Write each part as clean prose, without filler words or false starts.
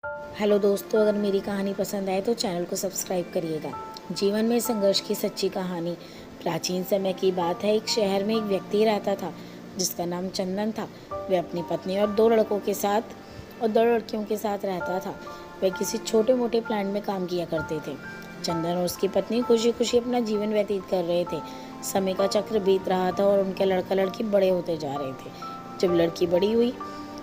Hello दोस्तों, अगर मेरी कहानी पसंद आए तो चैनल को सब्सक्राइब करिएगा। जीवन में संघर्ष की सच्ची कहानी। प्राचीन समय की बात है। एक शहर में एक व्यक्ति रहता था जिसका नाम चंदन था। वह अपनी पत्नी और दो लड़कियों के साथ रहता था। वह किसी छोटे मोटे प्लांट में काम किया करते थे। चंदन और उसकी पत्नी खुशी खुशी अपना जीवन व्यतीत कर रहे थे। समय का चक्र बीत रहा था और उनके लड़का लड़की बड़े होते जा रहे थे। जब लड़की बड़ी हुई,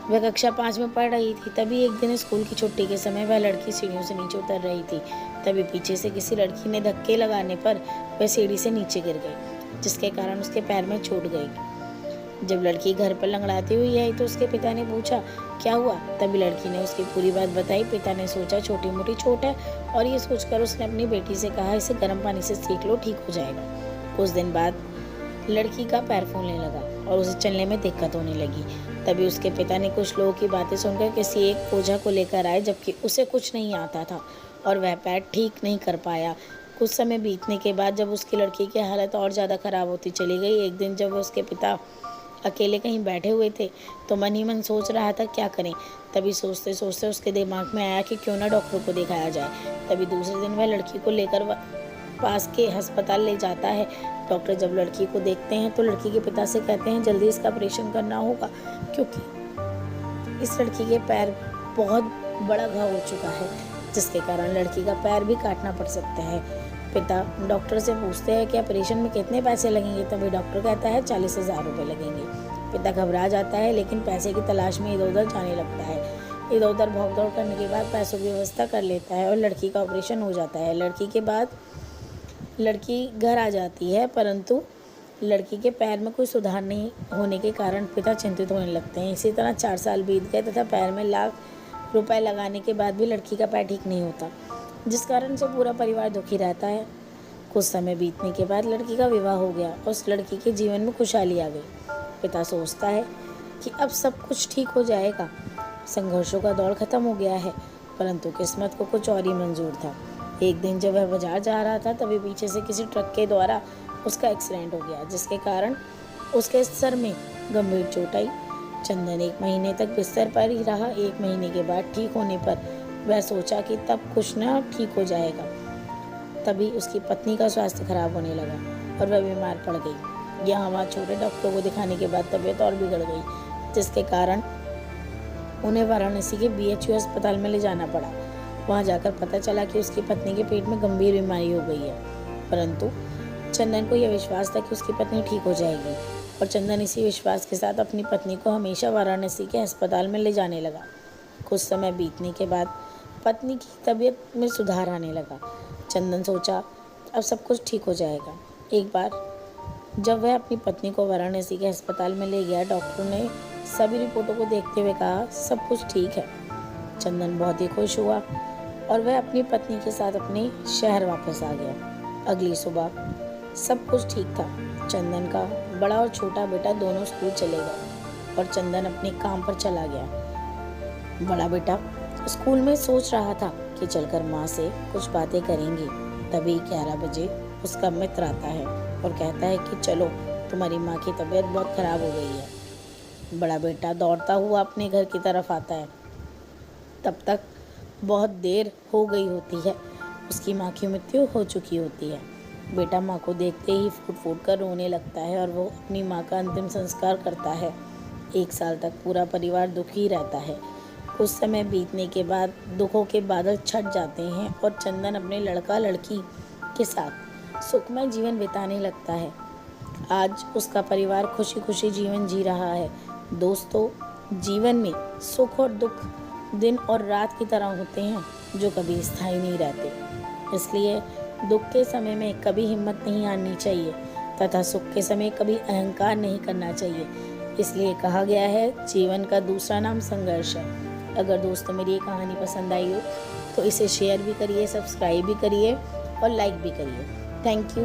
वह कक्षा 5 में पढ़ रही थी। तभी एक दिन स्कूल की छुट्टी के समय वह लड़की सीढ़ियों से नीचे उतर रही थी। तभी पीछे से किसी लड़की ने धक्के लगाने पर वह सीढ़ी से नीचे गिर गई, जिसके कारण उसके पैर में चोट गई। जब लड़की घर पर लंगड़ाती हुई आई तो उसके पिता ने पूछा, क्या हुआ? तभी लड़की ने उसकी पूरी बात बताई। पिता ने सोचा छोटी मोटी चोट है, और ये सोचकर उसने अपनी बेटी से कहा, इसे गर्म पानी से सेक लो, ठीक हो जाएगा। कुछ दिन बाद लड़की का पैर फूलने लगा और उसे चलने में दिक्कत होने लगी। तभी उसके पिता ने कुछ लोगों की बातें सुनकर किसी एक ओझा को लेकर आए, जबकि उसे कुछ नहीं आता था और वह पैर ठीक नहीं कर पाया। कुछ समय बीतने के बाद जब उसकी लड़की की हालत और ज़्यादा खराब होती चली गई, एक दिन जब उसके पिता अकेले कहीं बैठे हुए थे तो मन ही मन सोच रहा था क्या करें। तभी सोचते सोचते उसके दिमाग में आया कि क्यों ना डॉक्टर को दिखाया जाए। तभी दूसरे दिन वह लड़की को लेकर पास के अस्पताल ले जाता है। डॉक्टर जब लड़की को देखते हैं तो लड़की के पिता से कहते हैं, जल्दी इसका ऑपरेशन करना होगा, क्योंकि इस लड़की के पैर बहुत बड़ा घाव हो चुका है, जिसके कारण लड़की का पैर भी काटना पड़ सकता है। पिता डॉक्टर से पूछते हैं कि ऑपरेशन में कितने पैसे लगेंगे। तभी डॉक्टर कहता है 40,000 रुपये लगेंगे। पिता घबरा जाता है, लेकिन पैसे की तलाश में इधर उधर जाने लगता है। इधर उधर भाग दौड़ करने के बाद पैसों की व्यवस्था कर लेता है और लड़की का ऑपरेशन हो जाता है। लड़की के बाद लड़की घर आ जाती है, परंतु लड़की के पैर में कोई सुधार नहीं होने के कारण पिता चिंतित होने लगते हैं। इसी तरह 4 साल बीत गए तथा पैर में लाख रुपए लगाने के बाद भी लड़की का पैर ठीक नहीं होता, जिस कारण से पूरा परिवार दुखी रहता है। कुछ समय बीतने के बाद लड़की का विवाह हो गया और उस लड़की के जीवन में खुशहाली आ गई। पिता सोचता है कि अब सब कुछ ठीक हो जाएगा, संघर्षों का दौर खत्म हो गया है, परंतु किस्मत को कुछ और ही मंजूर था। एक दिन जब वह बाजार जा रहा था, तभी पीछे से किसी ट्रक के द्वारा उसका एक्सीडेंट हो गया, जिसके कारण उसके सर में गंभीर चोट आई। चंदन 1 महीने तक बिस्तर पर ही रहा। 1 महीने के बाद ठीक होने पर वह सोचा कि तब कुछ न ठीक हो जाएगा। तभी उसकी पत्नी का स्वास्थ्य खराब होने लगा और वह बीमार पड़ गई। यहाँ वहाँ छोटे डॉक्टरों को दिखाने के बाद तबीयत और बिगड़ गई, जिसके कारण उन्हें वाराणसी के BHU अस्पताल में ले जाना पड़ा। वहाँ जाकर पता चला कि उसकी पत्नी के पेट में गंभीर बीमारी हो गई है, परंतु चंदन को यह विश्वास था कि उसकी पत्नी ठीक हो जाएगी और चंदन इसी विश्वास के साथ अपनी पत्नी को हमेशा वाराणसी के अस्पताल में ले जाने लगा। कुछ समय बीतने के बाद पत्नी की तबीयत में सुधार आने लगा। चंदन सोचा अब सब कुछ ठीक हो जाएगा। एक बार जब वह अपनी पत्नी को वाराणसी के अस्पताल में ले गया, डॉक्टर ने सभी रिपोर्टों को देखते हुए कहा, सब कुछ ठीक है। चंदन बहुत ही खुश हुआ और वह अपनी पत्नी के साथ अपने शहर वापस आ गया। अगली सुबह सब कुछ ठीक था। चंदन का बड़ा और छोटा बेटा दोनों स्कूल चले गए और चंदन अपने काम पर चला गया। बड़ा बेटा स्कूल में सोच रहा था कि चलकर माँ से कुछ बातें करेंगे। तभी 11 बजे उसका मित्र आता है और कहता है कि चलो, तुम्हारी माँ की तबीयत बहुत खराब हो गई है। बड़ा बेटा दौड़ता हुआ अपने घर की तरफ आता है। तब तक बहुत देर हो गई होती है। उसकी माँ की मृत्यु हो चुकी होती है। बेटा माँ को देखते ही फूट फूट कर रोने लगता है और वो अपनी माँ का अंतिम संस्कार करता है। 1 साल तक पूरा परिवार दुखी रहता है। कुछ समय बीतने के बाद दुखों के बादल छट जाते हैं और चंदन अपने लड़का लड़की के साथ सुखमय जीवन बिताने लगता है। आज उसका परिवार खुशी खुशी जीवन जी रहा है। दोस्तों, जीवन में सुख और दुख दिन और रात की तरह होते हैं, जो कभी स्थायी नहीं रहते। इसलिए दुख के समय में कभी हिम्मत नहीं हारनी चाहिए तथा सुख के समय कभी अहंकार नहीं करना चाहिए। इसलिए कहा गया है, जीवन का दूसरा नाम संघर्ष है। अगर दोस्तों मेरी ये कहानी पसंद आई हो तो इसे शेयर भी करिए, सब्सक्राइब भी करिए और लाइक भी करिए। Thank you.